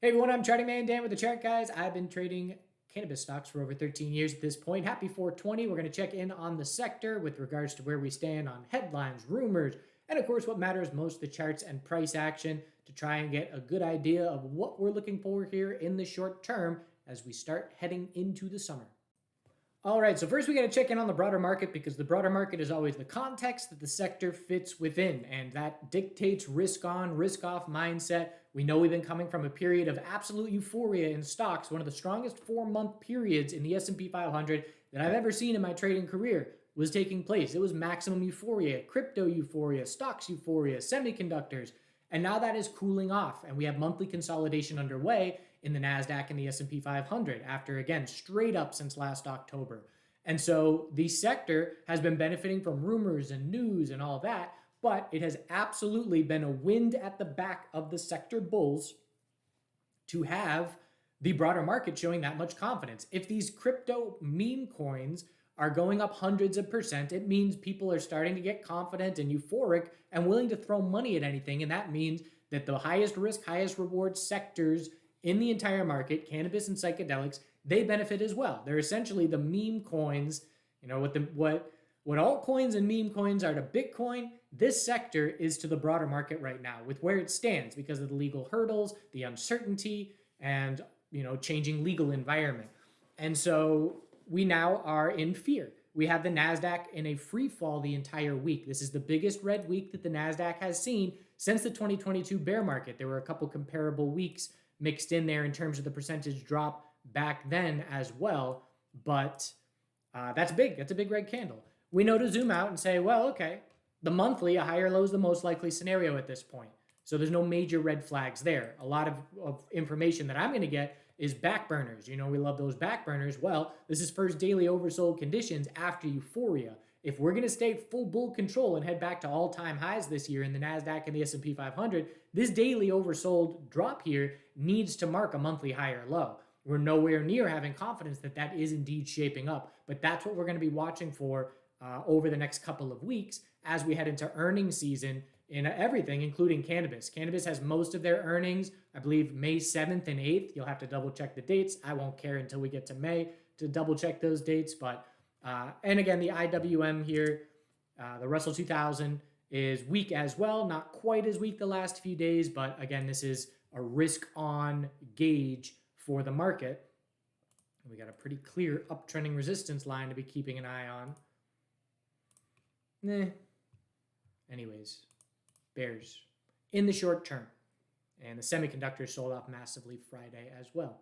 Hey everyone, I'm Charting Man Dan with the Chart Guys. I've been trading cannabis stocks for over 13 years at this point. Happy 420. We're going to check in on the sector with regards to where we stand on headlines, rumors, and of course what matters most, the charts and price action to try and get a good idea of what we're looking for here in the short term as we start heading into the summer. All right, so first we got to check in on the broader market because the broader market is always the context that the sector fits within, and that dictates risk on, risk off mindset. We know we've been coming from a period of absolute euphoria in stocks, one of the strongest 4-month periods in the S&P 500 that I've ever seen in my trading career was taking place. It was maximum euphoria, crypto euphoria, stocks euphoria, semiconductors, and now that is cooling off, and we have monthly consolidation underway in the NASDAQ and the S&P 500 after, again, straight up since last October. And so the sector has been benefiting from rumors and news and all that, but it has absolutely been a wind at the back of the sector bulls to have the broader market showing that much confidence. If these crypto meme coins are going up hundreds of percent, it means people are starting to get confident and euphoric and willing to throw money at anything. And that means that the highest risk, highest reward sectors in the entire market, cannabis and psychedelics, they benefit as well. They're essentially the meme coins. You know, what altcoins and meme coins are to Bitcoin, this sector is to the broader market right now with where it stands because of the legal hurdles, the uncertainty, and changing legal environment. And so we now are in fear. We have the NASDAQ in a free fall the entire week. This is the biggest red week that the NASDAQ has seen since the 2022 bear market. There were a couple comparable weeks mixed in there in terms of the percentage drop back then as well. But that's big. That's a big red candle. We know to zoom out and say, well, okay, the monthly, a higher low is the most likely scenario at this point. So there's no major red flags there. A lot of information that I'm going to get is back burners. We love those back burners. Well, this is first daily oversold conditions after euphoria. If we're going to stay full bull control and head back to all-time highs this year in the NASDAQ and the S&P 500, this daily oversold drop here needs to mark a monthly higher low. We're nowhere near having confidence that that is indeed shaping up, but that's what we're going to be watching for over the next couple of weeks as we head into earnings season in everything, including cannabis. Cannabis has most of their earnings, I believe, May 7th and 8th. You'll have to double check the dates. I won't care until we get to May to double check those dates. But and again, the IWM here, the Russell 2000 is weak as well. Not quite as weak the last few days, but again, this is a risk-on gauge for the market. We got a pretty clear uptrending resistance line to be keeping an eye on. Anyways, bears in the short term. And the semiconductors sold off massively Friday as well.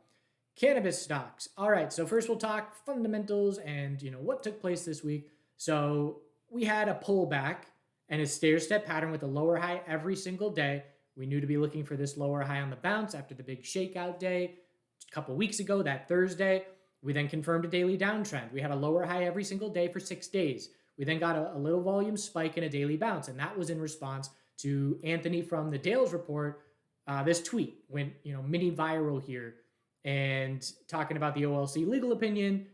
Cannabis stocks. All right, so first we'll talk fundamentals and what took place this week. So we had a pullback and a stair-step pattern with a lower high every single day. We knew to be looking for this lower high on the bounce after the big shakeout day a couple weeks ago, that Thursday. We then confirmed a daily downtrend. We had a lower high every single day for 6 days. We then got a little volume spike and a daily bounce, and that was in response to Anthony from the Dales report. This tweet went mini viral here and talking about the OLC legal opinion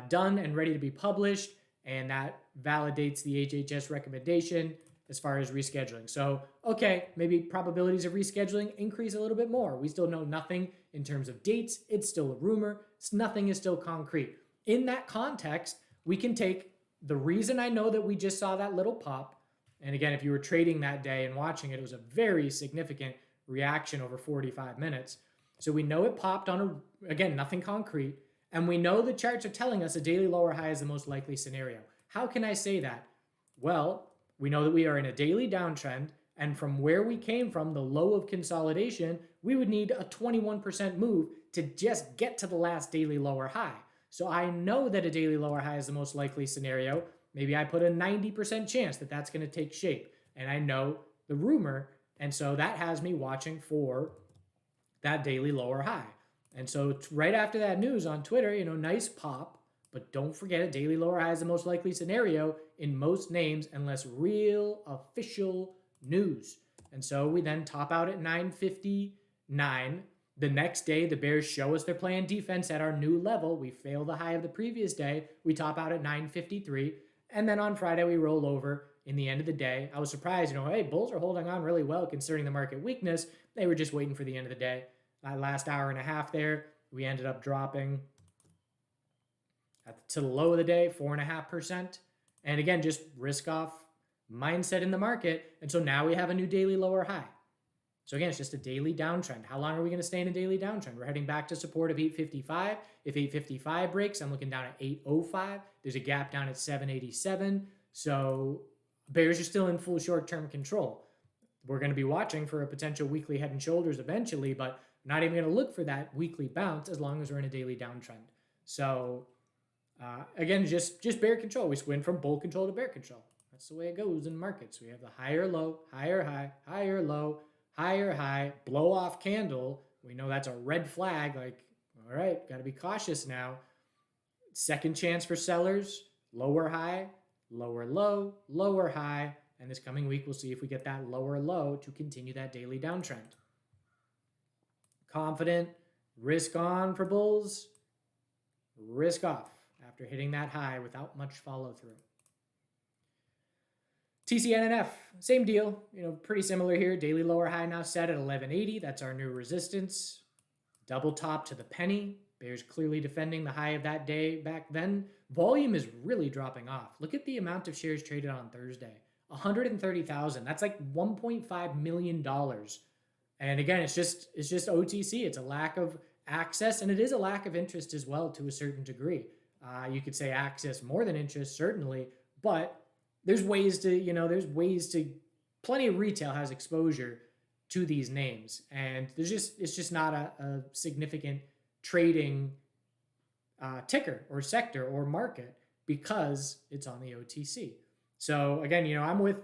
done and ready to be published, and that validates the HHS recommendation as far as rescheduling. So, okay, maybe probabilities of rescheduling increase a little bit more. We still know nothing in terms of dates. It's still a rumor. Nothing is still concrete. In that context, we can take the reason I know that we just saw that little pop, and again, if you were trading that day and watching it, it was a very significant reaction over 45 minutes. So we know it popped on again, nothing concrete, and we know the charts are telling us a daily lower high is the most likely scenario. How can I say that? Well, we know that we are in a daily downtrend, and from where we came from, the low of consolidation, we would need a 21% move to just get to the last daily lower high. So I know that a daily lower high is the most likely scenario. Maybe I put a 90% chance that that's going to take shape, and I know the rumor, and so that has me watching for that daily lower high. And so right after that news on Twitter, nice pop, but don't forget a daily lower high is the most likely scenario in most names unless real official news. And so we then top out at 959. The next day, the Bears show us they're playing defense at our new level. We fail the high of the previous day. We top out at 953. And then on Friday, we roll over in the end of the day. I was surprised, hey, bulls are holding on really well considering the market weakness. They were just waiting for the end of the day. That last hour and a half there, we ended up dropping to the low of the day, 4.5%. And again, just risk off mindset in the market. And so now we have a new daily lower high. So again, it's just a daily downtrend. How long are we going to stay in a daily downtrend? We're heading back to support of 855. If 855 breaks, I'm looking down at 805. There's a gap down at 787. So bears are still in full short-term control. We're going to be watching for a potential weekly head and shoulders eventually, but not even going to look for that weekly bounce as long as we're in a daily downtrend. So again, just bear control. We went from bull control to bear control. That's the way it goes in markets. We have the higher low, higher high, higher low, higher high, blow off candle. We know that's a red flag. Like, all right, got to be cautious now. Second chance for sellers, lower high, lower low, lower high. And this coming week, we'll see if we get that lower low to continue that daily downtrend. Confident, risk on for bulls, risk off after hitting that high without much follow through. TCNNF, same deal, pretty similar here. Daily lower high now set at 1180. That's our new resistance. Double top to the penny. Bears clearly defending the high of that day back then. Volume is really dropping off. Look at the amount of shares traded on Thursday. 130,000. That's like $1.5 million. And again, it's just OTC. It's a lack of access, and it is a lack of interest as well to a certain degree. You could say access more than interest, certainly, but there's ways to, plenty of retail has exposure to these names, and it's just not a significant trading ticker or sector or market because it's on the OTC. So again, I'm with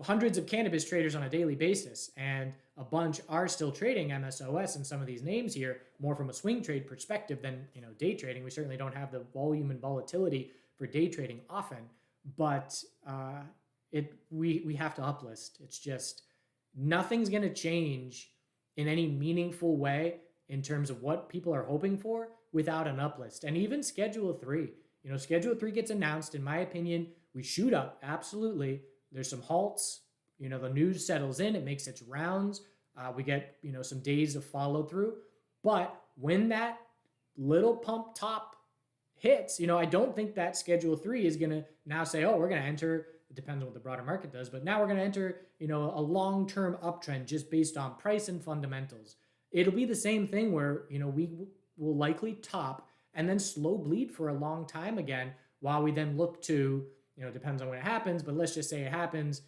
hundreds of cannabis traders on a daily basis, and a bunch are still trading MSOS and some of these names here more from a swing trade perspective than day trading. We certainly don't have the volume and volatility for day trading often, but we have to uplist. It's just nothing's going to change in any meaningful way in terms of what people are hoping for without an uplist. And even Schedule 3, Schedule 3 gets announced, in my opinion, we shoot up, absolutely. There's some halts, the news settles in, it makes its rounds. We get, some days of follow through. But when that little pump top hits, I don't think that Schedule 3 is going to now say, oh, we're going to enter, it depends on what the broader market does, but now we're going to enter, a long-term uptrend just based on price and fundamentals. It'll be the same thing where, we will likely top and then slow bleed for a long time again while we then look to, depends on when it happens, but let's just say it happens,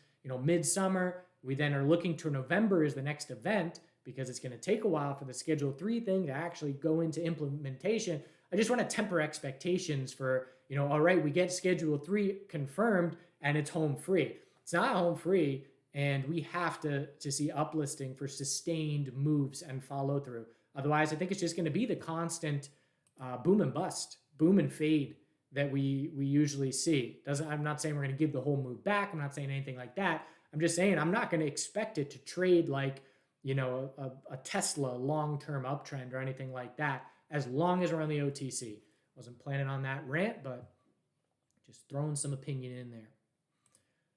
midsummer. We then are looking to November as the next event because it's going to take a while for the Schedule 3 thing to actually go into implementation. I just want to temper expectations for, all right, we get Schedule 3 confirmed and it's home free. It's not home free, and we have to see uplisting for sustained moves and follow through. Otherwise, I think it's just going to be the constant boom and bust, boom and fade that we usually see. I'm not saying we're going to give the whole move back. I'm not saying anything like that. I'm just saying I'm not going to expect it to trade like, a Tesla long-term uptrend or anything like that as long as we're on the OTC. Wasn't planning on that rant, but just throwing some opinion in there.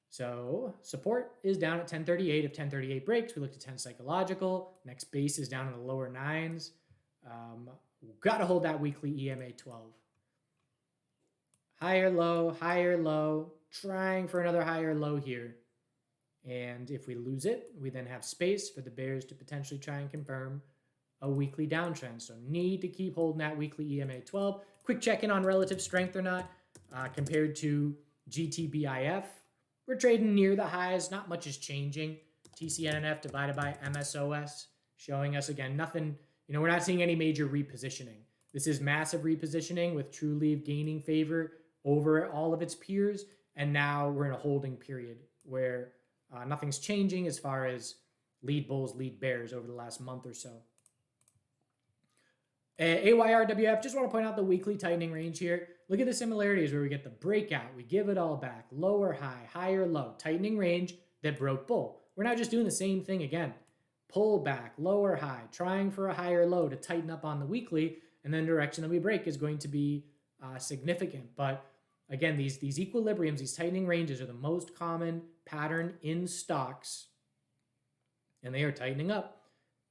So support is down at 1038. If 1038 breaks, we look to 10 psychological. Next base is down in the lower nines. Got to hold that weekly EMA 12. Higher low, trying for another higher low here. And if we lose it, we then have space for the bears to potentially try and confirm a weekly downtrend. So need to keep holding that weekly EMA 12. Quick check-in on relative strength or not. Compared to GTBIF, we're trading near the highs. Not much is changing. TCNNF divided by MSOS showing us, again, nothing. We're not seeing any major repositioning. This is massive repositioning with Trulieve gaining favor over all of its peers. And now we're in a holding period where nothing's changing as far as lead bulls, lead bears over the last month or so. AYRWF, just want to point out the weekly tightening range here. Look at the similarities where we get the breakout. We give it all back. Lower high, higher low. Tightening range that broke bull. We're now just doing the same thing again. Pull back, lower high, trying for a higher low to tighten up on the weekly, and then the direction that we break is going to be significant. But again, these equilibriums, these tightening ranges are the most common pattern in stocks, and they are tightening up.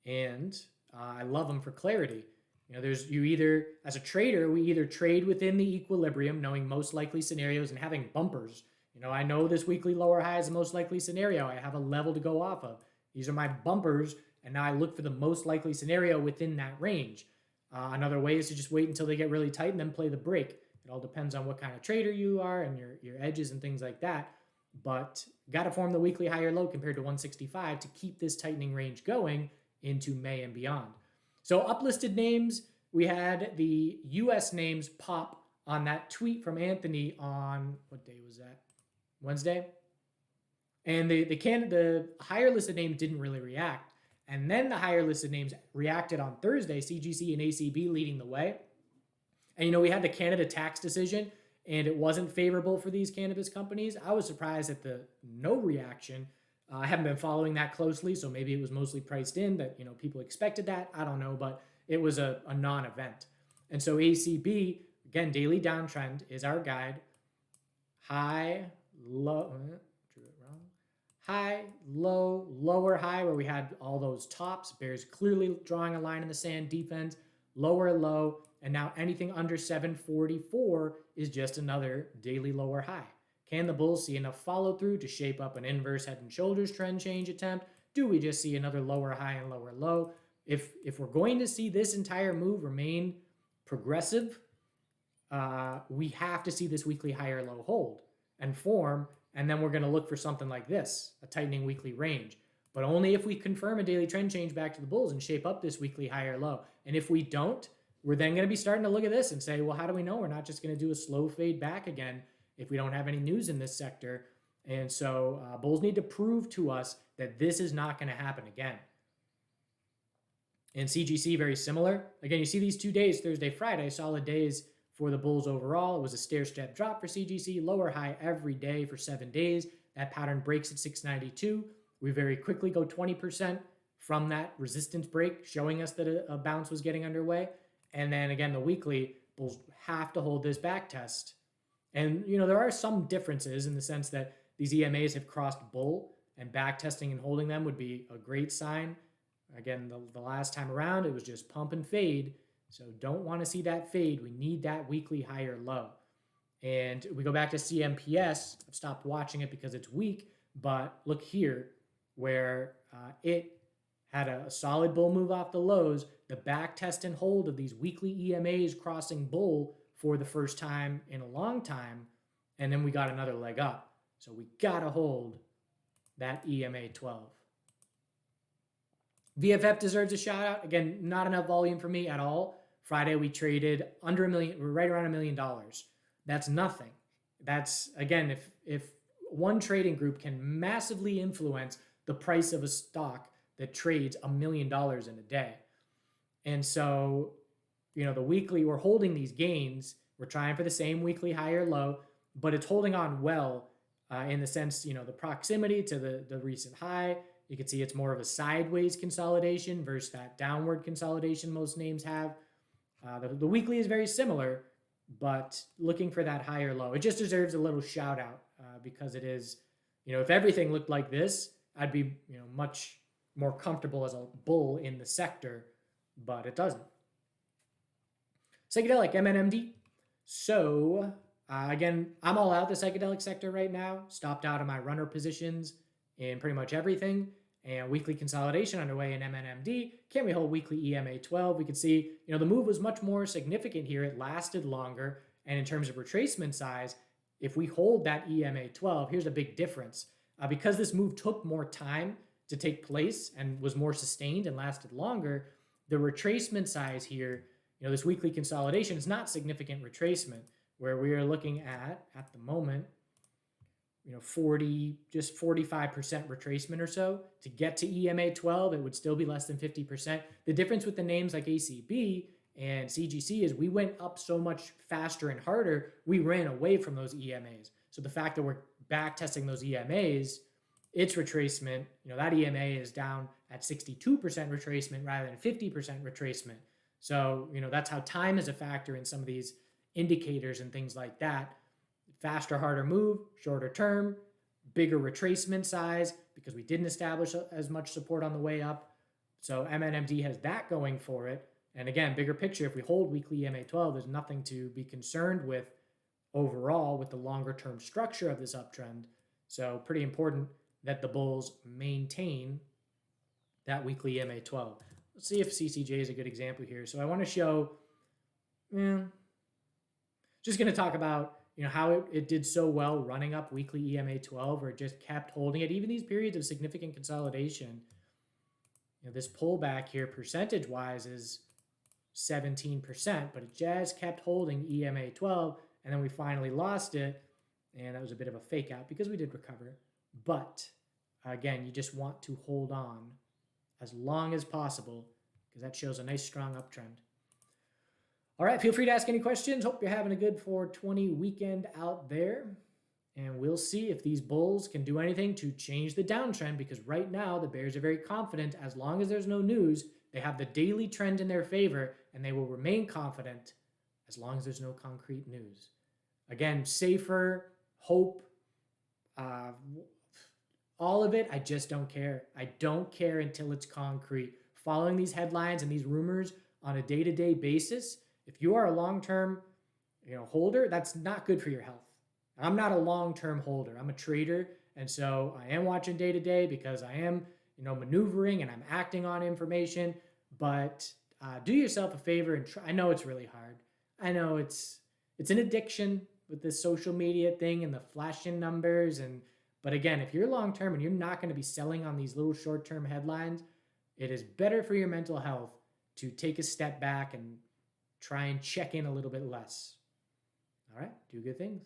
And I love them for clarity. There's you either, as a trader, we either trade within the equilibrium, knowing most likely scenarios and having bumpers. I know this weekly lower high is the most likely scenario. I have a level to go off of. These are my bumpers, and now I look for the most likely scenario within that range. Another way is to just wait until they get really tight and then play the break. It all depends on what kind of trader you are and your edges and things like that. But got to form the weekly higher low compared to 165 to keep this tightening range going into May and beyond. So uplisted names, we had the US names pop on that tweet from Anthony on, what day was that? Wednesday? And the higher listed names didn't really react. And then the higher listed names reacted on Thursday, CGC and ACB leading the way. And we had the Canada tax decision, and it wasn't favorable for these cannabis companies. I was surprised at the no reaction. I haven't been following that closely, so maybe it was mostly priced in that people expected that. I don't know, but it was a non-event. And so ACB, again, daily downtrend is our guide. High, low, drew it wrong. High, low, lower high, where we had all those tops. Bears clearly drawing a line in the sand, defense, lower low, and now anything under 744 is just another daily lower high. Can the bulls see enough follow through to shape up an inverse head and shoulders trend change attempt? Do we just see another lower high and lower low? If we're going to see this entire move remain progressive, we have to see this weekly higher low hold and form, and then we're going to look for something like this, a tightening weekly range. But only if we confirm a daily trend change back to the bulls and shape up this weekly higher low. And if we don't, we're then going to be starting to look at this and say, well, how do we know we're not just going to do a slow fade back again if we don't have any news in this sector? And so bulls need to prove to us that this is not going to happen again. And CGC, very similar. Again, you see these 2 days, Thursday, Friday, solid days for the bulls overall. It was a stair-step drop for CGC, lower high every day for 7 days. That pattern breaks at 692. We very quickly go 20% from that resistance break, showing us that a bounce was getting underway. And then again, the weekly, bulls have to hold this back test. And, there are some differences in the sense that these EMAs have crossed bull, and back testing and holding them would be a great sign. Again, the last time around, it was just pump and fade. So don't want to see that fade. We need that weekly higher low. And we go back to CMPS. I've stopped watching it because it's weak, but look here where it had a solid bull move off the lows, the back test and hold of these weekly EMAs crossing bull for the first time in a long time, and then we got another leg up. So we got to hold that EMA 12. VFF deserves a shout out. Again, not enough volume for me at all. Friday we traded under $1 million, right around $1 million. That's nothing. That's, again, if one trading group can massively influence the price of a stock that trades $1 million in a day. And so, the weekly, we're holding these gains. We're trying for the same weekly higher low, but it's holding on well in the sense, the proximity to the recent high. You can see it's more of a sideways consolidation versus that downward consolidation most names have. The weekly is very similar, but looking for that higher low. It just deserves a little shout out because it is, if everything looked like this, I'd be, much more comfortable as a bull in the sector, but it doesn't. Psychedelic, MNMD. So, again, I'm all out the psychedelic sector right now. Stopped out of my runner positions in pretty much everything. And weekly consolidation underway in MNMD. Can we hold weekly EMA 12? We could see, the move was much more significant here. It lasted longer. And in terms of retracement size, if we hold that EMA 12, here's a big difference. Because this move took more time to take place and was more sustained and lasted longer, the retracement size here, this weekly consolidation is not significant retracement, where we are looking at the moment, 45% retracement or so. To get to EMA 12, it would still be less than 50%. The difference with the names like ACB and CGC is we went up so much faster and harder, we ran away from those EMAs. So the fact that we're back testing those EMAs, its retracement, that EMA is down at 62% retracement rather than 50% retracement. So, that's how time is a factor in some of these indicators and things like that. Faster, harder move, shorter term, bigger retracement size because we didn't establish as much support on the way up. So MNMD has that going for it. And again, bigger picture, if we hold weekly EMA12, there's nothing to be concerned with overall with the longer term structure of this uptrend. So pretty important that the bulls maintain that weekly EMA12. Let's see if CCJ is a good example here. So I want to show, just going to talk about how it did so well running up weekly EMA12, or it just kept holding it. Even these periods of significant consolidation, this pullback here percentage-wise is 17%, but it just kept holding EMA12, and then we finally lost it, and that was a bit of a fake out because we did recover. But again, you just want to hold on as long as possible because that shows a nice strong uptrend. All right, feel free to ask any questions. Hope you're having a good 420 weekend out there. And we'll see if these bulls can do anything to change the downtrend, because right now the bears are very confident. As long as there's no news, they have the daily trend in their favor, and they will remain confident as long as there's no concrete news. Again, safer, hope, all of it, I just don't care. I don't care until it's concrete. Following these headlines and these rumors on a day-to-day basis, if you are a long-term holder, that's not good for your health. I'm not a long-term holder. I'm a trader, and so I am watching day-to-day because I am maneuvering and I'm acting on information. But do yourself a favor and try. I know it's really hard. I know it's an addiction with this social media thing and the flashing numbers. But again, if you're long-term and you're not going to be selling on these little short-term headlines, it is better for your mental health to take a step back and try and check in a little bit less. All right, do good things.